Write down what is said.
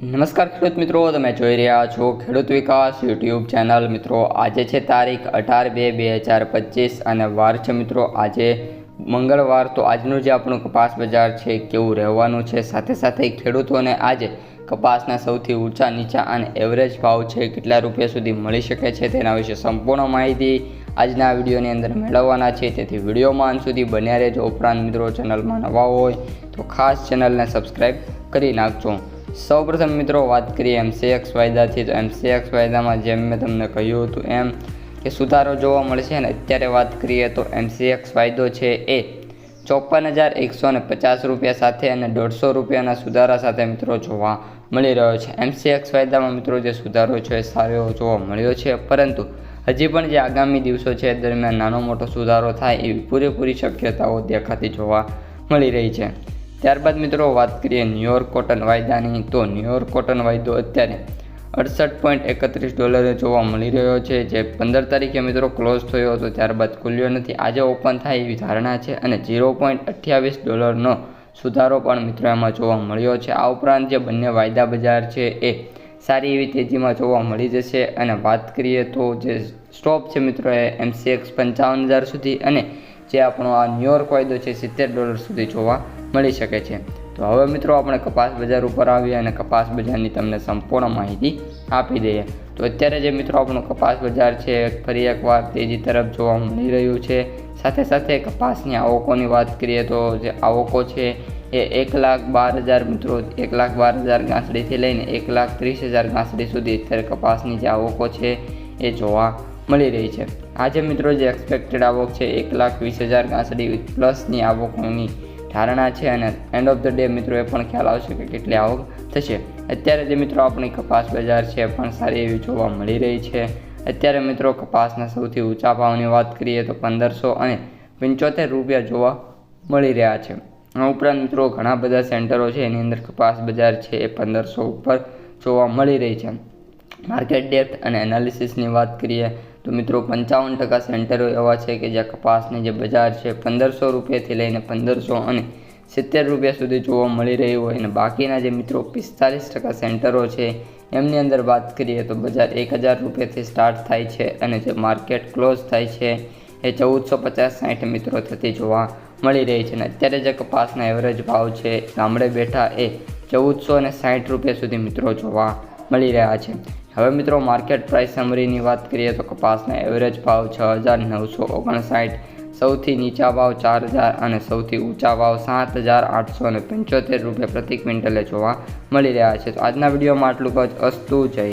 નમસ્કાર ખેડૂત મિત્રો, તમે જોઈ રહ્યા છો ખેડૂત વિકાસ યુટ્યુબ ચેનલ। મિત્રો આજે છે તારીખ 18/2/2025 અને વાર છે મિત્રો આજે મંગળવાર। તો આજનું જે આપણું કપાસ બજાર છે કેવું રહેવાનું છે, સાથે સાથે ખેડૂતોને આજે કપાસના સૌથી ઊંચા નીચા અને એવરેજ ભાવ છે કેટલા રૂપિયા સુધી મળી શકે છે તેના વિશે સંપૂર્ણ માહિતી આજના વિડીયોની અંદર મેળવવાના છે, તેથી વિડીયોમાં અંત સુધી બન્યા રહેજો। ઉપરાંત મિત્રો ચેનલમાં નવા હોય તો ખાસ ચેનલને સબસ્ક્રાઈબ કરી નાખજો। સૌપ્રથમ મિત્રો વાત કરીએ MCX વાયદાથી। તો MCX વાયદામાં જેમ મેં તમને કહ્યું હતું એમ કે સુધારો જોવા મળશે અને અત્યારે વાત કરીએ તો MCX વાયદો છે એ 54,150 રૂપિયા સાથે અને 150 રૂપિયાના સુધારા સાથે મિત્રો જોવા મળી રહ્યો છે। MCX વાયદામાં મિત્રો જે સુધારો છે એ સારો એવો જોવા મળ્યો છે, પરંતુ હજી પણ જે આગામી દિવસો છે દરમિયાન નાનો મોટો સુધારો થાય એવી પૂરેપૂરી શક્યતાઓ દેખાતી જોવા મળી રહી છે। ત્યારબાદ મિત્રો વાત કરીએ ન્યુયોર્ક કોટન વાયદાની। તો ન્યુયોર્ક કોટન વાયદો અત્યારે $68.31 જોવા મળી રહ્યો છે, જે 15 તારીખે મિત્રો ક્લોઝ થયો હતો, ત્યારબાદ ખુલ્યો નથી। આજે ઓપન થાય એવી ધારણા છે અને $0.28નો સુધારો પણ મિત્રો એમાં જોવા મળ્યો છે। આ ઉપરાંત જે બંને વાયદા બજાર છે એ સારી એવી તેજીમાં જોવા મળી જશે અને વાત કરીએ તો જે સ્ટોપ છે મિત્રો એ MCX 55,000 સુધી અને જે આપણો આ ન્યુયોર્ક વાયદો છે $70 સુધી જોવા મળી શકે છે। તો હવે મિત્રો આપણે કપાસ બજાર ઉપર આવીએ અને કપાસ બજારની તમને સંપૂર્ણ માહિતી આપી દઈએ। તો અત્યારે જે મિત્રો આપણું કપાસ બજાર છે ફરી એકવાર તેજી તરફ જોવા મળી રહ્યું છે। સાથે સાથે કપાસની આવકોની વાત કરીએ તો જે આવકો છે એ 1,12,000 મિત્રો 1,12,000 ગાંસડીથી લઈને 1,30,000 ગાંસડી સુધી અત્યારે કપાસની જે આવકો છે એ જોવા મળી રહી છે। આજે મિત્રો જે એક્સપેક્ટેડ આવક છે 1,20,000 ગાંસડી પ્લસની આવકોની ધારણા છે અને એન્ડ ઓફ ધ ડે મિત્રો એ પણ ખ્યાલ આવશે કે કેટલી આવક થશે। અત્યારે જે મિત્રો આપણી કપાસ બજાર છે પણ સારી એવી જોવા મળી રહી છે। અત્યારે મિત્રો કપાસના સૌથી ઊંચા ભાવની વાત કરીએ તો 1,575 રૂપિયા જોવા મળી રહ્યા છે। આ ઉપરાંત મિત્રો ઘણા બધા સેન્ટરો છે એની અંદર કપાસ બજાર છે એ 1,500 ઉપર જોવા મળી રહી છે। માર્કેટ ડેપ્થ અને એનાલિસિસની વાત કરીએ તો મિત્રો 55% સેન્ટરો એવા છે કે જ્યાં કપાસની જે બજાર છે 1,500 રૂપિયાથી લઈને 1,570 રૂપિયા સુધી જોવા મળી રહી હોય અને બાકીના જે મિત્રો 45% સેન્ટરો છે એમની અંદર વાત કરીએ તો બજાર 1,000 રૂપિયાથી સ્ટાર્ટ થાય છે અને જે માર્કેટ ક્લોઝ થાય છે એ 1,450-60 મિત્રો થતી જોવા મળી રહી છે। અને અત્યારે જે કપાસના એવરેજ ભાવ છે ગામડે બેઠા એ 1,460 રૂપિયા સુધી મિત્રો જોવા મળી રહ્યા છે। હવે મિત્રો માર્કેટ પ્રાઇસ સમરીની વાત કરીએ તો કપાસના એવરેજ ભાવ 6,959, સૌથી નીચા ભાવ 4,000 અને સૌથી ઊંચા ભાવ 7,875 રૂપિયા પ્રતિ ક્વિન્ટલે જોવા મળી રહ્યા છે। તો આજના વિડીયોમાં આટલું જ। અસ્તુ, જય